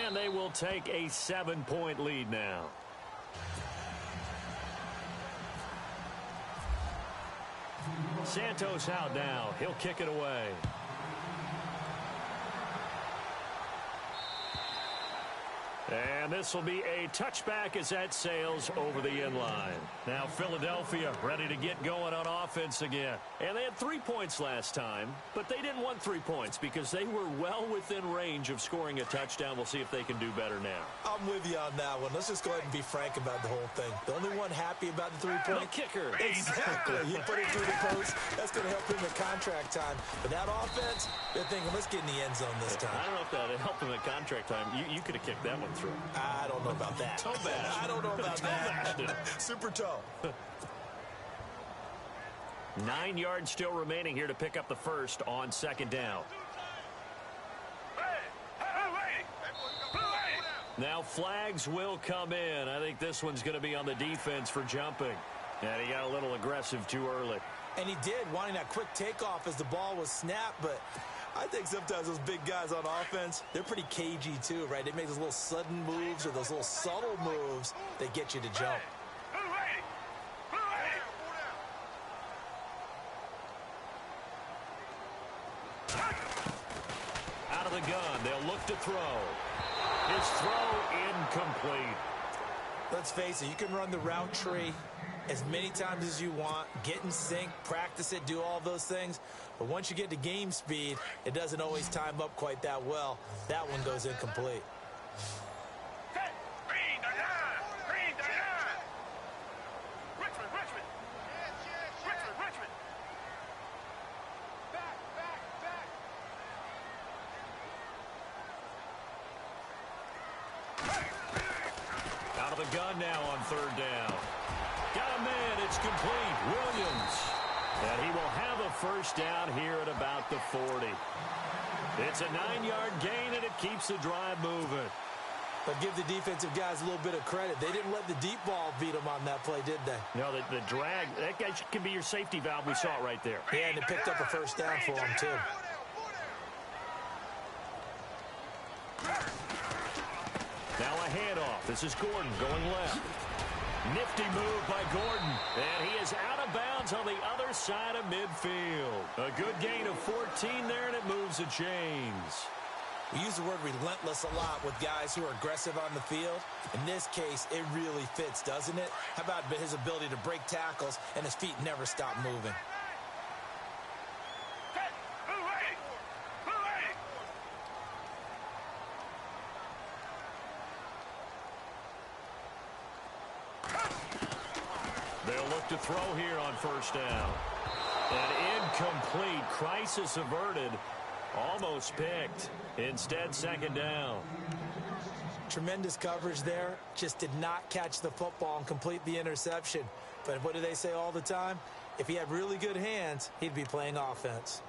And they will take a 7-point lead now. Santos out now. He'll kick it away. And this will be a touchback as that sails over the inline. Now Philadelphia ready to get going on offense again. And they had 3 points last time, but they didn't want 3 points because they were well within range of scoring a touchdown. We'll see if they can do better now. I'm with you on that one. Let's just go ahead and be frank about the whole thing. The only one happy about the 3-point kicker. Exactly. He put it through the post. That's going to help him at contract time. But that offense, they're thinking, let's get in the end zone this time. I don't know if that helped him at contract time. You could have kicked that one through. I don't know about that. Toe bash. I don't know about that. Super toe. 9 yards still remaining here to pick up the first on second down. Now flags will come in. I think this one's going to be on the defense for jumping. And he got a little aggressive too early. And he did, wanting that quick takeoff as the ball was snapped, but I think sometimes those big guys on offense, they're pretty cagey too, right? They make those little sudden moves or those little subtle moves that get you to jump. Out of the gun, they'll look to throw. His throw incomplete. Let's face it, you can run the route tree as many times as you want, get in sync, practice it, do all those things. But once you get to game speed, it doesn't always time up quite that well. That one goes incomplete. Out of the gun now on third down. Got a man, it's complete. Williams. And he will have a first down here at about the 40. It's a 9-yard gain, and it keeps the drive moving. But give the defensive guys a little bit of credit. They didn't let the deep ball beat them on that play, did they? No, the drag, that guy can be your safety valve. We saw it right there. Yeah, and it picked up a first down for him, too. Now a handoff. This is Gordon going left. Nifty move by Gordon. And he is out of bounds on the other side of midfield. A good gain of 14 there, and it moves the chains. We use the word relentless a lot with guys who are aggressive on the field. In this case, it really fits, doesn't it? How about his ability to break tackles and his feet never stop moving? They'll look to throw here on first down. An incomplete. Crisis averted. Almost picked. Instead, second down. Tremendous coverage there. Just did not catch the football and complete the interception. But what do they say all the time? If he had really good hands, he'd be playing offense.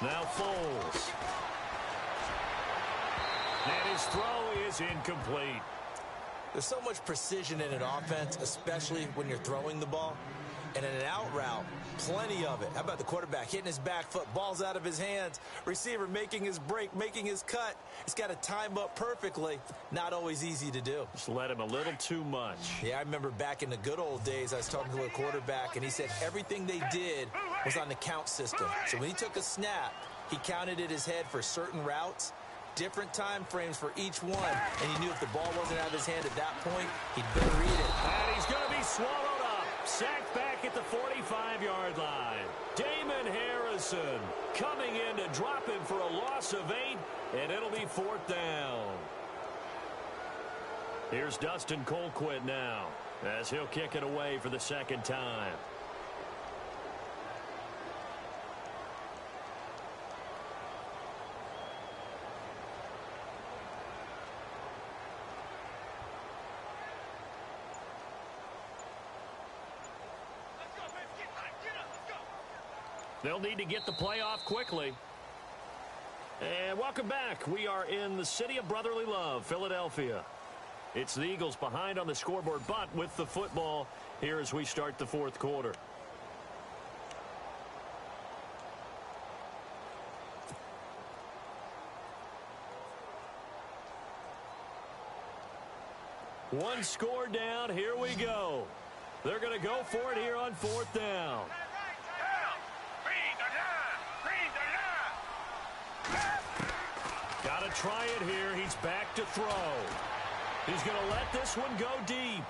Now Foles. And his throw is incomplete. There's so much precision in an offense, especially when you're throwing the ball. And in an out route, plenty of it. How about the quarterback hitting his back foot, ball's out of his hands, receiver making his break, making his cut. He's got to time up perfectly. Not always easy to do. Just let him a little too much. Yeah, I remember back in the good old days, I was talking to a quarterback, and he said everything they did was on the count system. So when he took a snap, he counted in his head for certain routes, different time frames for each one, and he knew if the ball wasn't out of his hand at that point, he'd better read it. And he's going to be swallowed up. Sacked back at the 45-yard line. Damon Harrison coming in to drop him for a loss of 8, and it'll be fourth down. Here's Dustin Colquitt now as he'll kick it away for the second time. They'll need to get the play off quickly. And welcome back. We are in the city of brotherly love, Philadelphia. It's the Eagles behind on the scoreboard, but with the football here as we start the fourth quarter. One score down. Here we go. They're going to go for it here on fourth down. Got to try it here. He's back to throw. He's going to let this one go deep.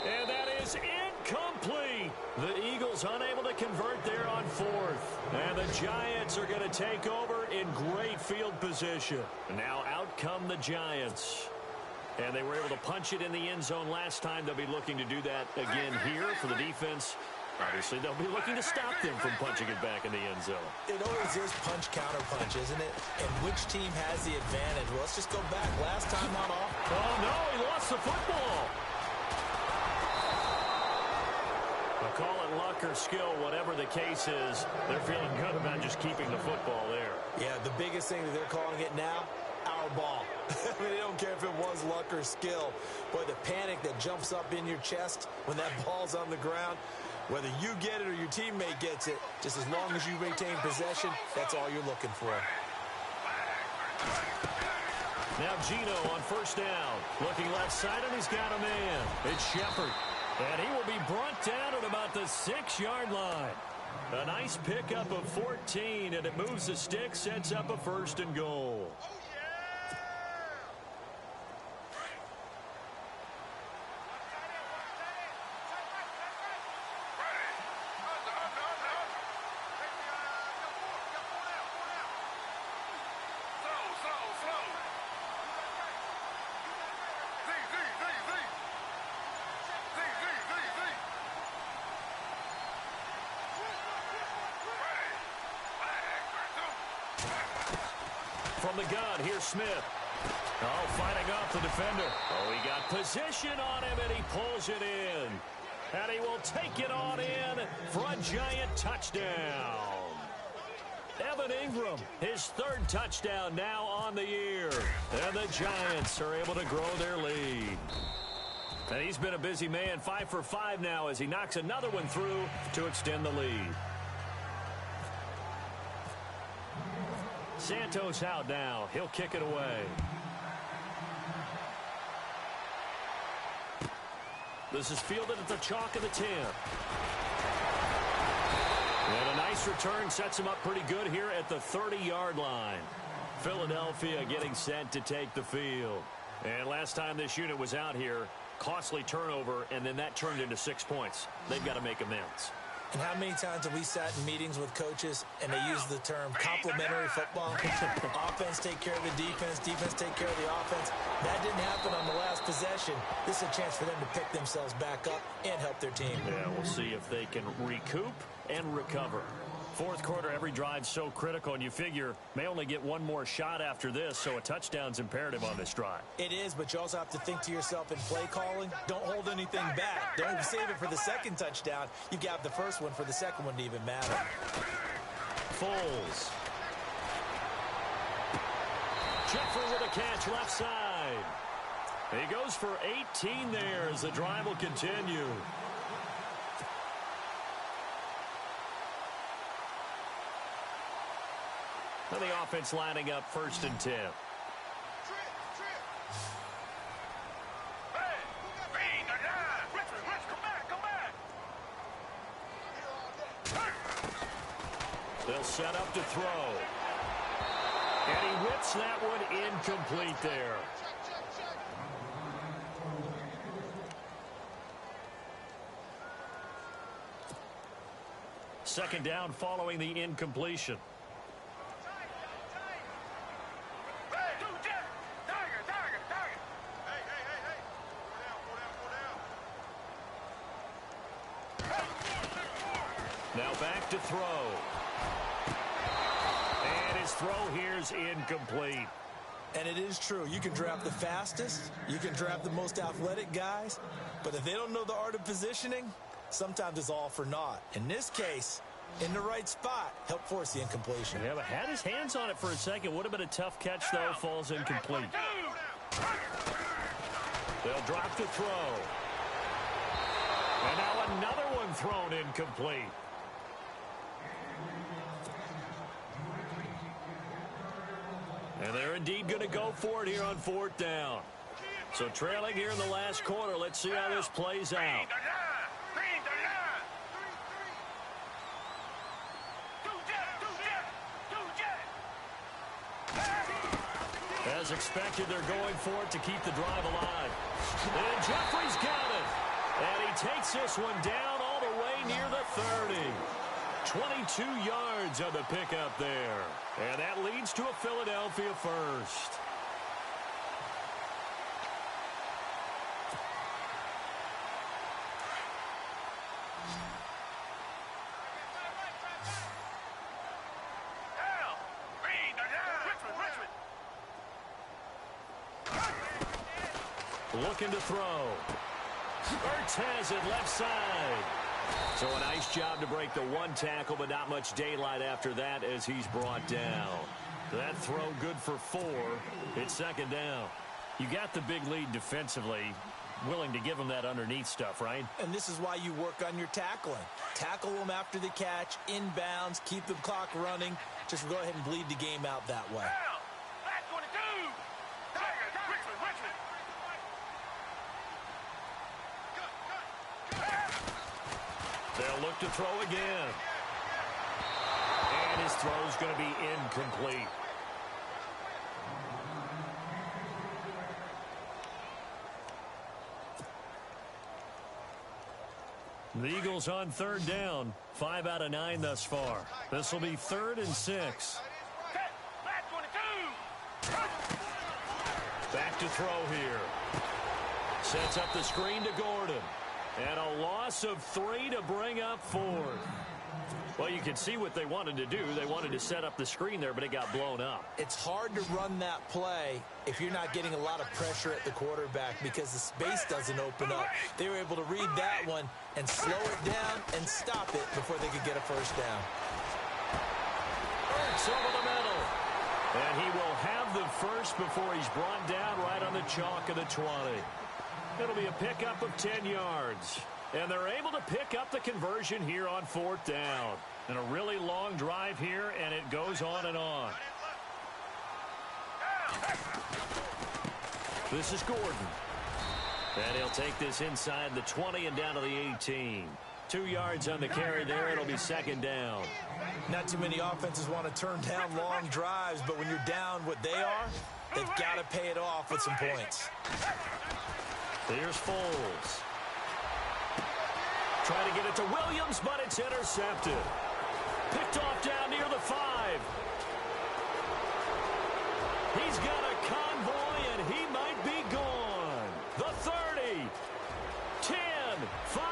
And that is incomplete. The Eagles unable to convert there on fourth. And the Giants are going to take over in great field position. Now out come the Giants. And they were able to punch it in the end zone last time. They'll be looking to do that again here for the defense. Obviously, they'll be looking to stop them from punching it back in the end zone. It always is punch-counter-punch, isn't it? And which team has the advantage? Well, let's just go back. Last time not off. Oh, no, he lost the football. I'll call it luck or skill, whatever the case is. They're feeling good about just keeping the football there. Yeah, the biggest thing that they're calling it now, our ball. I mean, they don't care if it was luck or skill. Boy, the panic that jumps up in your chest when that ball's on the ground, whether you get it or your teammate gets it, just as long as you retain possession, that's all you're looking for. Now Gino on first down. Looking left side, and he's got a man. It's Shepard. And he will be brought down at about the 6-yard line. A nice pickup of 14, and it moves the stick, sets up a first and goal. From the gun, here's Smith. Oh, fighting off the defender. Oh, he got position on him, and he pulls it in. And he will take it on in for a Giant touchdown. Evan Ingram, his third touchdown now on the year. And the Giants are able to grow their lead. And he's been a busy man, 5 for 5 now as he knocks another one through to extend the lead. Santos out now. He'll kick it away. This is fielded at the chalk of the 10. And a nice return sets him up pretty good here at the 30-yard line. Philadelphia getting set to take the field. And last time this unit was out here, costly turnover, and then that turned into 6 points. They've got to make amends. And how many times have we sat in meetings with coaches and they use the term complementary football? Offense take care of the defense, defense take care of the offense. That didn't happen on the last possession. This is a chance for them to pick themselves back up and help their team. Yeah, we'll see if they can recoup and recover. Fourth quarter, every drive's so critical, and you figure may only get one more shot after this, so a touchdown's imperative on this drive. It is, but you also have to think to yourself in play calling, don't hold anything back. Don't save it for the second touchdown. You've got the first one for the second one to even matter. Foles. Jeffrey with a catch left side. He goes for 18 there as the drive will continue. And the offense lining up 1st and 10. They'll set up to throw. And he whips that one incomplete there. Second down following the incompletion. Now back to throw. And his throw here's incomplete. And it is true. You can draft the fastest. You can draft the most athletic guys. But if they don't know the art of positioning, sometimes it's all for naught. In this case, in the right spot, helped force the incompletion. Yeah, but had his hands on it for a second. Would have been a tough catch, though. Falls incomplete. They'll drop the throw. And now another one thrown incomplete. And they're indeed going to go for it here on 4th down. So trailing here in the last quarter. Let's see how this plays out. As expected, they're going for it to keep the drive alive. And Jeffrey's got it. And he takes this one down all the way near the 30. 22 yards on the pickup there. And that leads to a Philadelphia first. Looking to throw. Ertz has it left side. So a nice job to break the one tackle, but not much daylight after that as he's brought down. That throw good for 4. It's 2nd down. You got the big lead defensively. Willing to give them that underneath stuff, right? And this is why you work on your tackling. Tackle them after the catch, inbounds, keep the clock running. Just go ahead and bleed the game out that way. They'll look to throw again. And his throw's going to be incomplete. The Eagles on 3rd down. 5 out of 9 thus far. This will be 3rd and 6. Back to throw here. Sets up the screen to Gordon. And a loss of 3 to bring up 4th. Well, you can see what they wanted to do. They wanted to set up the screen there, but it got blown up. It's hard to run that play if you're not getting a lot of pressure at the quarterback because the space doesn't open up. They were able to read that one and slow it down and stop it before they could get a first down. Ertz over the middle. And he will have the first before he's brought down right on the chalk of the 20. It'll be a pickup of 10 yards. And they're able to pick up the conversion here on 4th down. And a really long drive here, and it goes on and on. This is Gordon. And he'll take this inside the 20 and down to the 18. 2 yards on the carry there. It'll be 2nd down. Not too many offenses want to turn down long drives, but when you're down what they are, they've got to pay it off with some points. Here's Foles. Trying to get it to Williams, but it's intercepted. Picked off down near the 5. He's got a convoy, and he might be gone. The 30, 10, 5,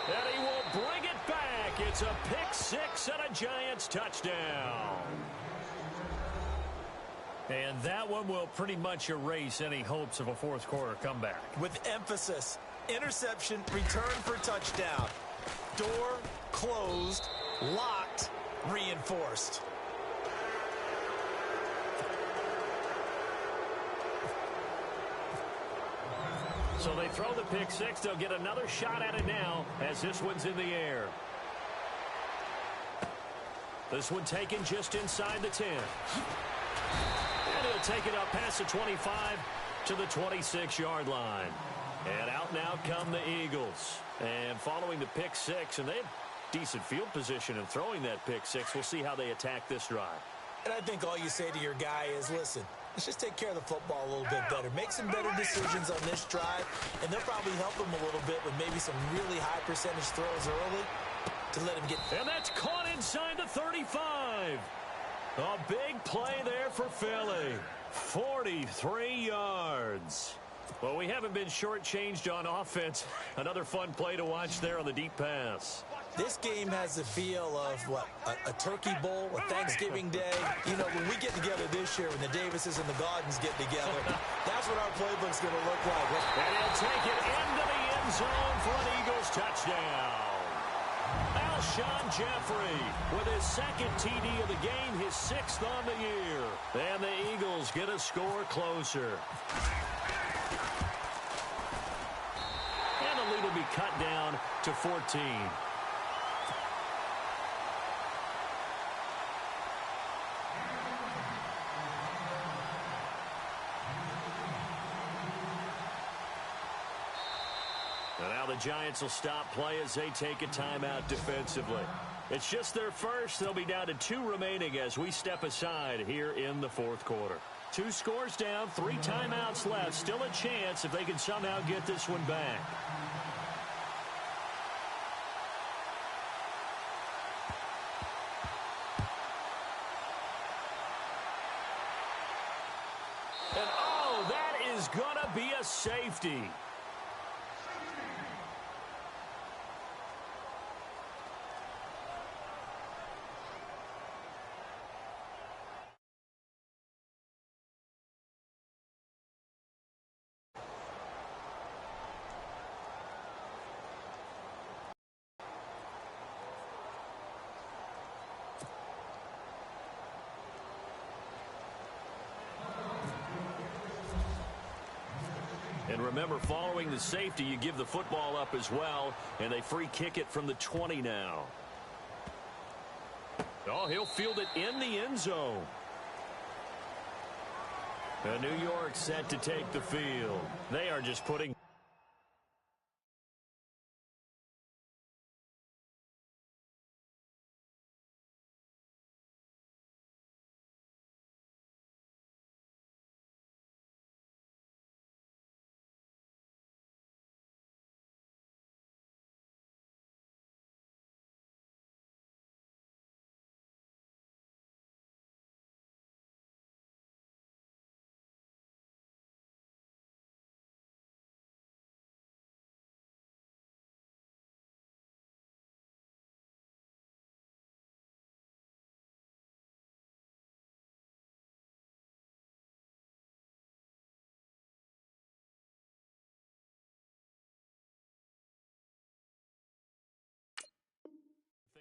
and he will bring it back. It's a pick 6 and a Giants touchdown. And that one will pretty much erase any hopes of a 4th quarter comeback. With emphasis, interception, return for touchdown. Door closed, locked, reinforced. So they throw the pick 6. They'll get another shot at it now as this one's in the air. This one taken just inside the 10. And he'll take it up past the 25 to the 26-yard line. And out now come the Eagles. And following the pick 6, and they have decent field position in throwing that pick 6. We'll see how they attack this drive. And I think all you say to your guy is, listen, let's just take care of the football a little bit better. Make some better decisions on this drive, and they'll probably help him a little bit with maybe some really high percentage throws early to let him get. And that's caught inside the 35. A big play there for Philly. 43 yards. Well, we haven't been shortchanged on offense. Another fun play to watch there on the deep pass. This game has the feel of, what, a turkey bowl, a Thanksgiving day. You know, when we get together this here when the Davises and the Gaudens get together. That's what our playbook's going to look like. And he'll take it into the end zone for an Eagles touchdown. Alshon Jeffrey with his second TD of the game, his 6th on the year. And the Eagles get a score closer. And the lead will be cut down to 14. And now the Giants will stop play as they take a timeout defensively. It's just their first. They'll be down to 2 remaining as we step aside here in the 4th quarter. 2 scores down, 3 timeouts left. Still a chance if they can somehow get this one back. And oh, that is going to be a safety. And remember, following the safety, you give the football up as well, and they free kick it from the 20 now. Oh, he'll field it in the end zone. And New York set to take the field. They are just putting...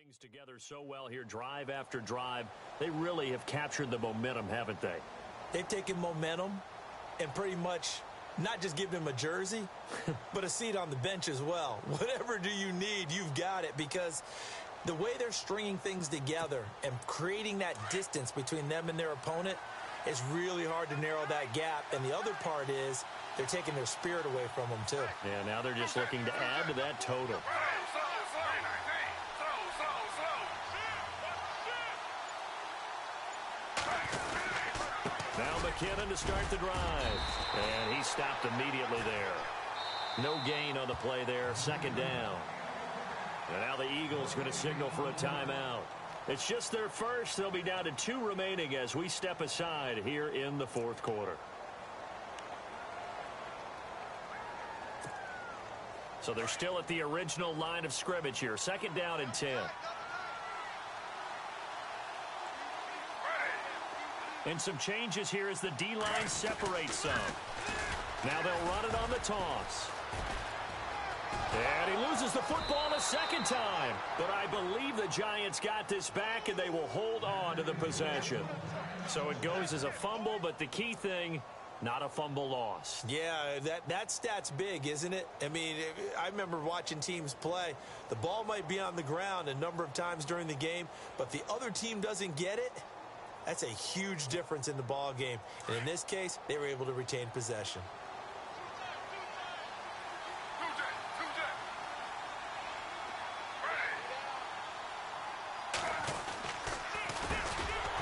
things together so well here, drive after drive. They really have captured the momentum, haven't they? They've taken momentum and pretty much not just given him a jersey, but a seat on the bench as well. Whatever do you need, you've got it, because the way they're stringing things together and creating that distance between them and their opponent is really hard to narrow that gap. And the other part is they're taking their spirit away from them, too. Yeah, now they're just looking to add to that total. Now McKinnon to start the drive. And he stopped immediately there. No gain on the play there. 2nd down. And now the Eagles going to signal for a timeout. It's just their first. They'll be down to 2 remaining as we step aside here in the 4th quarter. So they're still at the original line of scrimmage here. 2nd down and 10. And some changes here as the D-line separates some. Now they'll run it on the toss. And he loses the football a 2nd time. But I believe the Giants got this back, and they will hold on to the possession. So it goes as a fumble, but the key thing, not a fumble loss. Yeah, that stat's big, isn't it? I mean, I remember watching teams play. The ball might be on the ground a number of times during the game, but the other team doesn't get it. That's a huge difference in the ball game. And in this case, they were able to retain possession.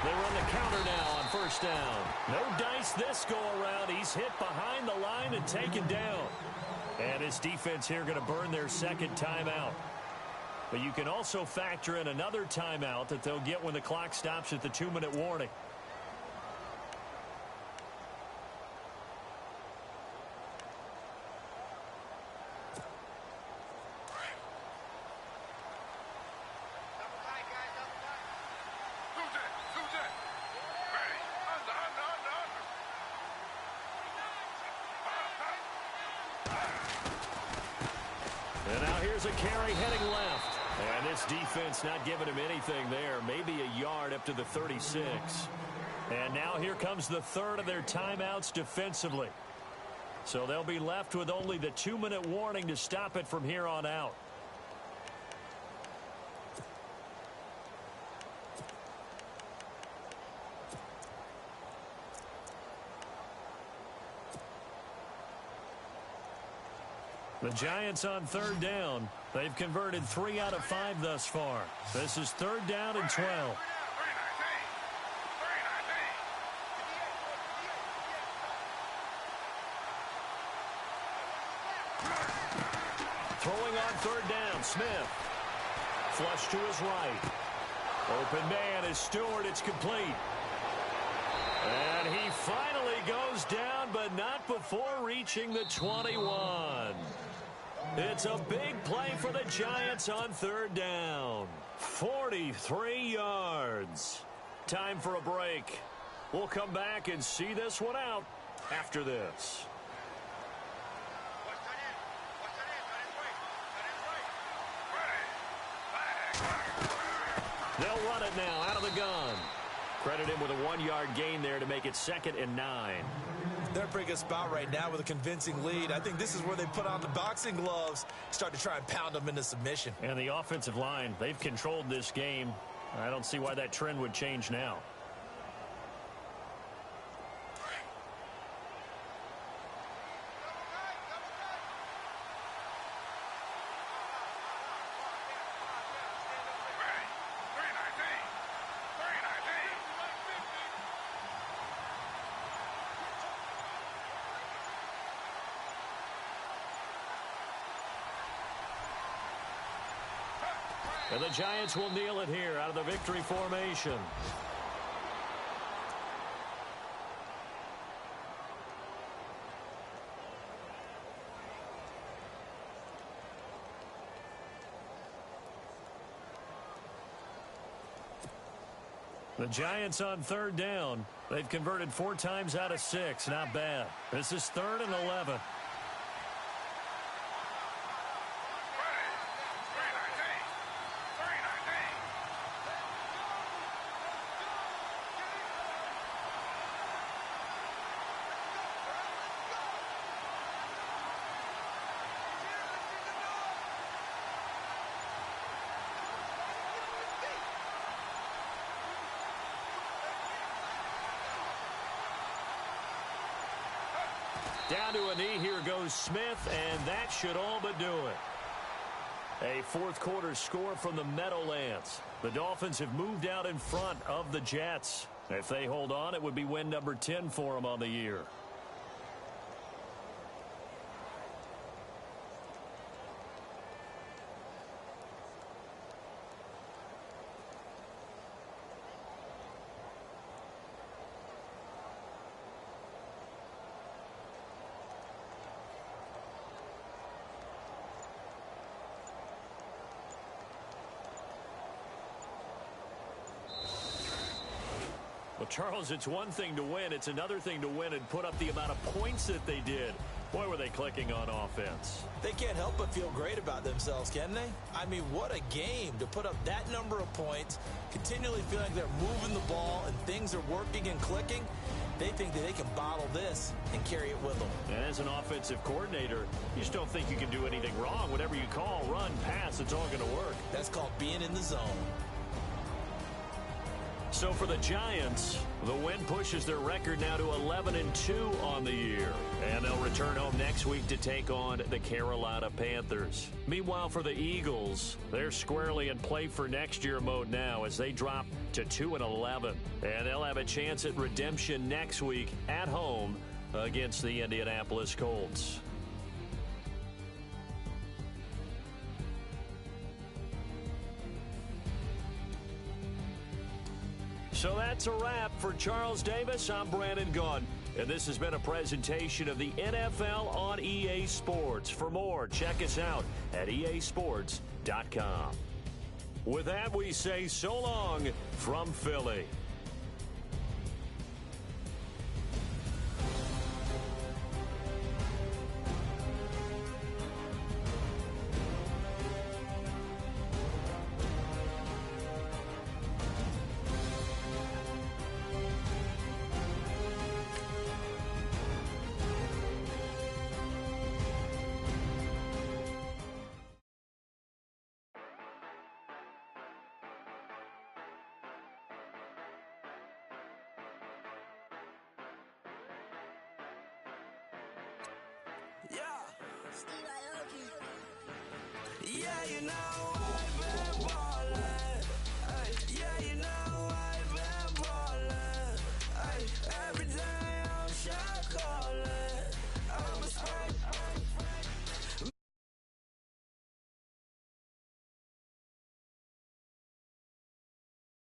They run the counter now on 1st down. No dice this go around. He's hit behind the line and taken down. And his defense here going to burn their 2nd timeout. But you can also factor in another timeout that they'll get when the clock stops at the 2-minute warning. Here's a carry heading left. And this defense not giving him anything there. Maybe a yard up to the 36. And now here comes the third of their timeouts defensively. So they'll be left with only the 2-minute warning to stop it from here on out. The Giants on third down. They've converted 3 out of 5 thus far. This is third down and 12. Throwing on third down, Smith. Flush to his right. Open man is Stewart. It's complete. And he finally goes down, but not before reaching the 21. It's a big play for the Giants on third down. 43 yards. Time for a break. We'll come back and see this one out after this. They'll run it now out of the gun. Credit him with a 1-yard gain there to make it 2nd and 9. They're in a pretty good spot right now with a convincing lead. I think this is where they put on the boxing gloves, start to try and pound them into submission. And the offensive line, they've controlled this game. I don't see why that trend would change now. And the Giants will kneel it here out of the victory formation. The Giants on third down. They've converted 4 times out of 6. Not bad. This is 3rd and 11. Down to a knee, here goes Smith, and that should all but do it. A fourth-quarter score from the Meadowlands. The Dolphins have moved out in front of the Jets. If they hold on, it would be win number 10 for them on the year. Well, Charles, it's one thing to win. It's another thing to win and put up the amount of points that they did. Boy, were they clicking on offense. They can't help but feel great about themselves, can they? I mean, what a game to put up that number of points, continually feeling like they're moving the ball and things are working and clicking. They think that they can bottle this and carry it with them. And as an offensive coordinator, you just don't think you can do anything wrong. Whatever you call, run, pass, it's all going to work. That's called being in the zone. So for the Giants, the win pushes their record now to 11-2 on the year. And they'll return home next week to take on the Carolina Panthers. Meanwhile, for the Eagles, they're squarely in play for next year mode now as they drop to 2-11. And they'll have a chance at redemption next week at home against the Indianapolis Colts. So that's a wrap. For Charles Davis, I'm Brandon Gaudin. And this has been a presentation of the NFL on EA Sports. For more, check us out at easports.com. With that, we say so long from Philly. you know.